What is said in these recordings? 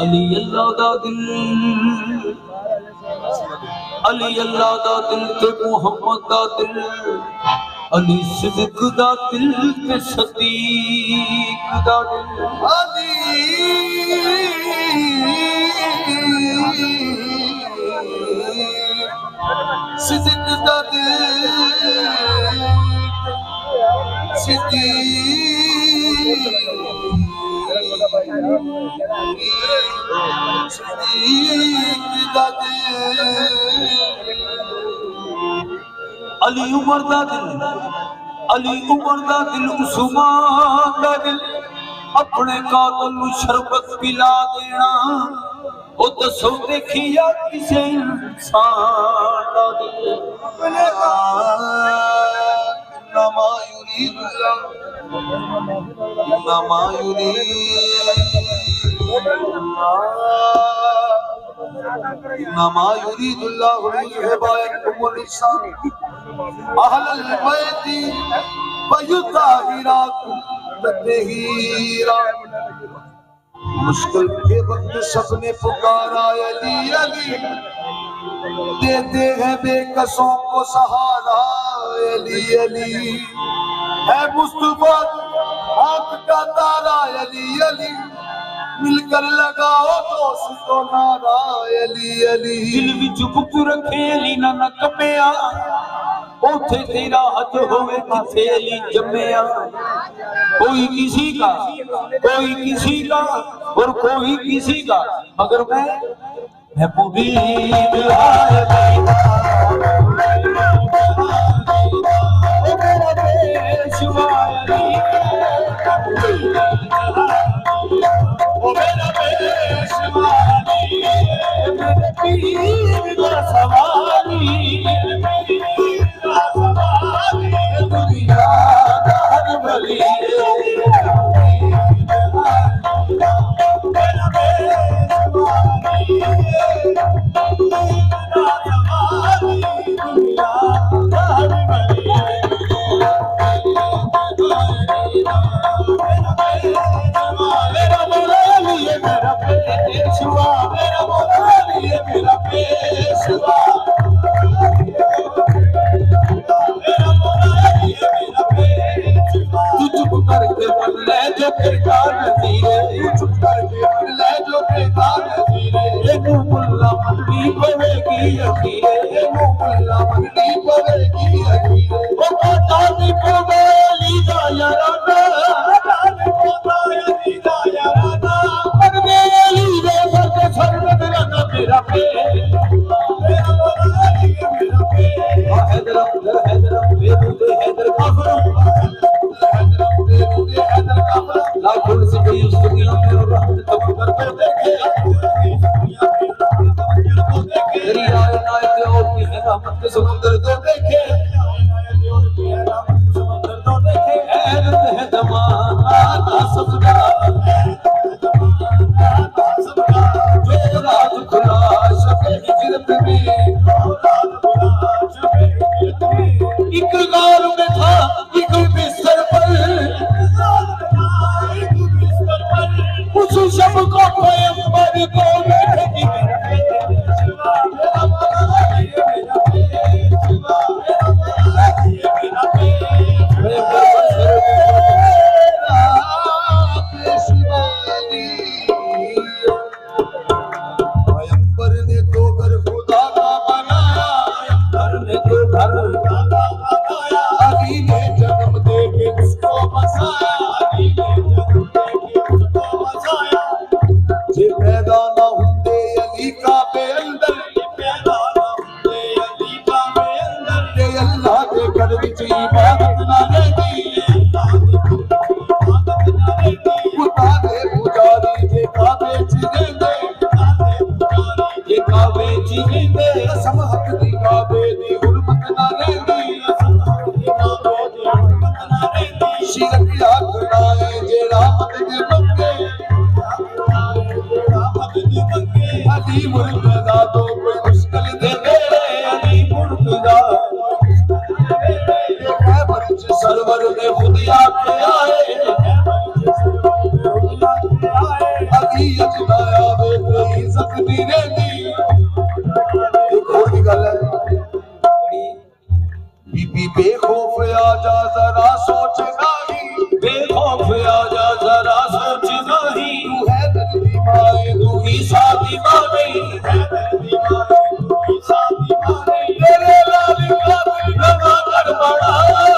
अली अल्लाह दा दिल, अली अल्लाह दा दिल ते मुहम्मद दा दिल, अली सिद्दीक दा दिल ते सदीक दा दिल, अली सिद्दीक दा दिल, सिद्दीक अली उमर दा दिल, अली उमर दा दिल, उस्मान दा दिल, अपने कातल नूं शरबत पिला देना, ओ दसो देखिया किसे इंसान दा दिल, नमा युरीद नमा नमा युरीदुल्लाहु लियुहिब्बकुमुल इंसान अहलल बैति व युताहिराकुम तत्हीरा। मुश्किल के वक्त सबने पुकारा अली अली, देते हैं बेकसों को सहारा अली अली, है मुस्तफा आँख का तारा अली अली, मिलकर लगाओ दोस्तों नारा अली अली। दिल विच गुप्त रखे अली ना न कपिया, ओथे तेरा हज होवे जिथे अली जम्मिया। कोई किसी का और कोई किसी का, मगर मैं मुबीन आए पेशवा अली, ओ मेरा पेशवा अली, मेरे पीर का सवाली, दुनिया का हर वली, मेरा पेशवा अली, दुनिया का हर वली। समुद्र तो देखे, समुद्र तो देखे, हैरत है जमाना सबका, जो रात खुला शबे हिजरत में, एक गार में था एक बिस्तर पर, उस शब को पैगंबर को बैठी अली मुर्तजा तो कोई मुश्किल दे मेरे अली मुर्तजा सरवर ने खुद आके आए अली अजनाया वे कोई इज्जत नहीं रहती एक और भी गल है बीबी बेखौफ आजा जरा सोच नहीं बेखौफ आजा जरा सोच नहीं तू है दर्दी माए तू ही शादी माने तेरे लाल का दिल नवा कर बढ़ाया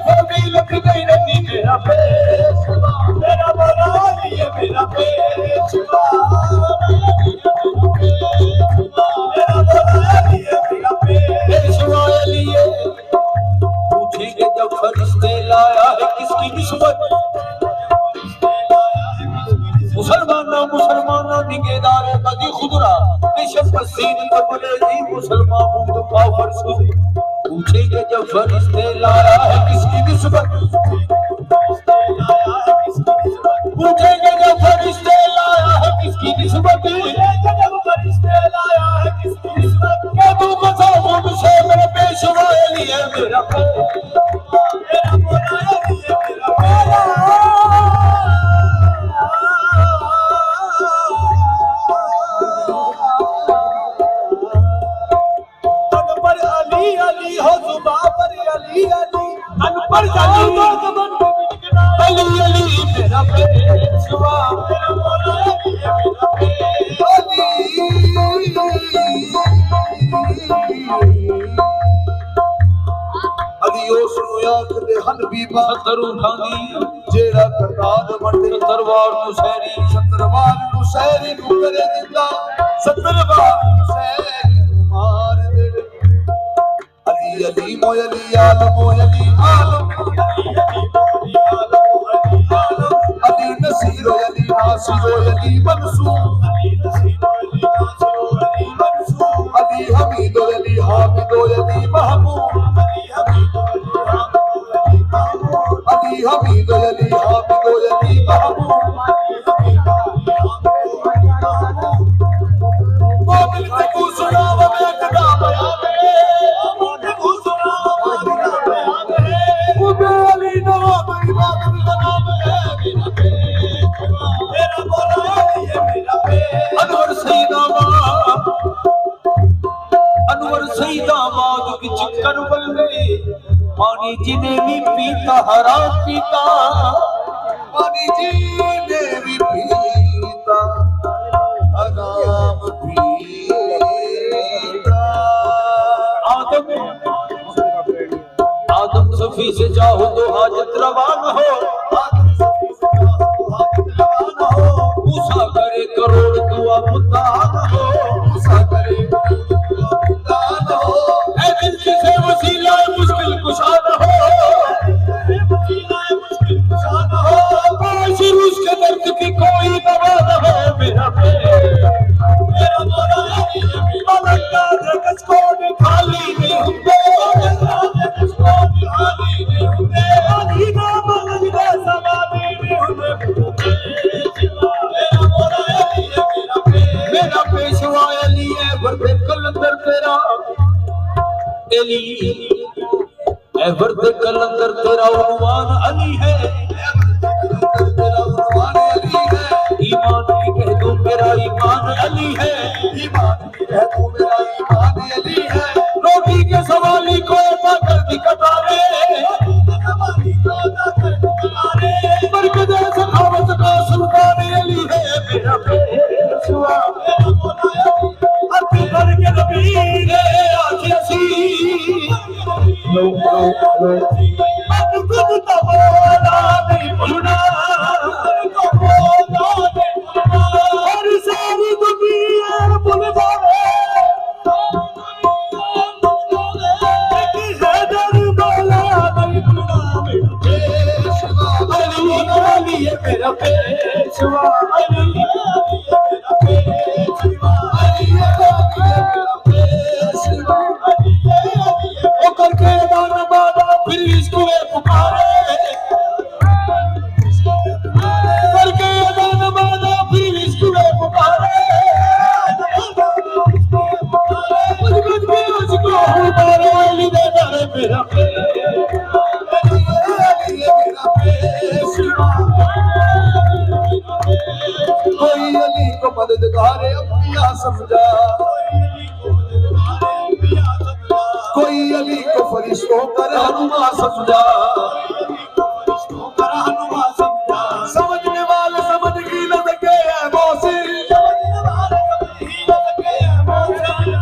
फजीलत नहीं रहती मेरा पेशवा मेरा बना लिए मेरा पेशवा पूछेंगे जब फरिश्ते लाया है किसकी निस्बत मुसलमाना निगेदारे बदी खुदरा निशब पसीन कपड़े जी मुसलमान मुक्त काफर सुध पूछेंगे जब फरिश्ते लाया है किसकी निस्बत पूछेंगे जब फरिश्ते लाया है किसकी निस्बत क्या तू बताओ मुझसे मेरे पेशवा अली है मेरा अनपढ़ अली अली हो जुबा पर अली अली अनपढ़ अली अली मेरा पेशवा मेरा मौला अली है मेरा अलियो सुनो याद दे हन बीबा सतर उठानी जेड़ा करताद मंडे दरबार नु शहरी नु करे जिंदा सतरवार शहरी मार दे अली अली मोयली आलम अली नसीर अली नासिर अली मंसूर अली हमीद अली हामिद अली महमूद अली हमीद अली हामिद अली महमूद मोमिन को सुनाव में कदा बयाने मोमिन को सुनाव में कदा अली नवाब इबादत का नाम है मेरा मौला अली है मेरा अनवर सईदाबाद विच करबल में पानी जिने भी पीता हराम पीता पानी जिने भी पीता हराम पीता आदम सफी से चाहो तो हाजत रवान हो मूसा करे करोड़ दुआ मुद्दान हो मूसा करे से वसीला मुश्किल कुशाद हो उसके दर्द की कोई दवा न हो मेरा खाली नहीं होंगे मेरा पेशवा अली है वर्दे कलंदर तेरा अली वर्दे कलंदर तेरा उन्वान अली है ईमान की कह दो मेरा ईमान अली है ईमान की कह दो मेरा ईमान अली है रोटी के सवाली को अदा कर दी कतारे बरकत सखावत का सुल्तान अली है मेरा पेशवा मेरा मौला अली भर के नबी ने आंखें सी नहीं भूलना और सारी दुनिया भूल जावे मेरा पेशवा करके दाना बाबा फिर इसको इश्क़ पुकारे करके अज़ान माना फिर इश्क़ पुकारे मुझ में उसको उतारो अली दे दर मेरा कोई अली को मददगार अंबिया समझा कोई अली को फरिश्तों का रहनुमा समझा समझने वाले समझ की न सके है मौसी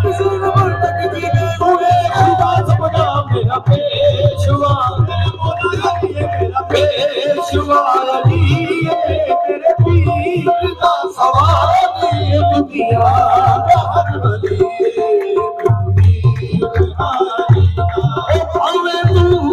किसी नंबर तक जीने हुए खुदा समझा मेरा पेशवा अली तेरे पीर का सवारी दुनिया हर वली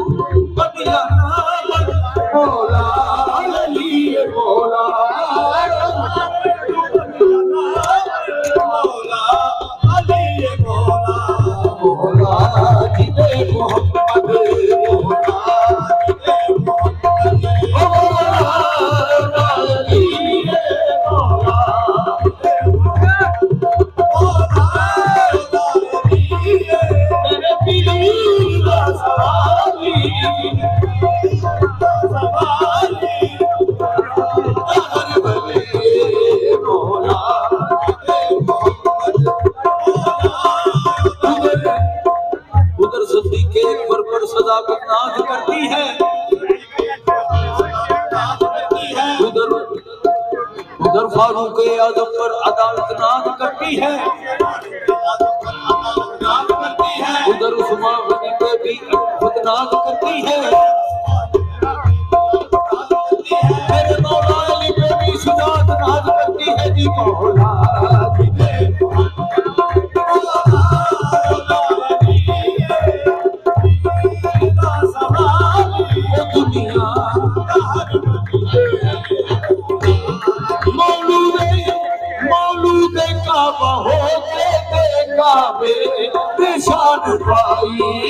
उधर फारूक आज़म पर अदालत नाज करती है उधर उस्मान गनी पे भी नाज करती है मेरे मौला अली पे भी शुजाअत नाज करती है जी मौला निशान पाई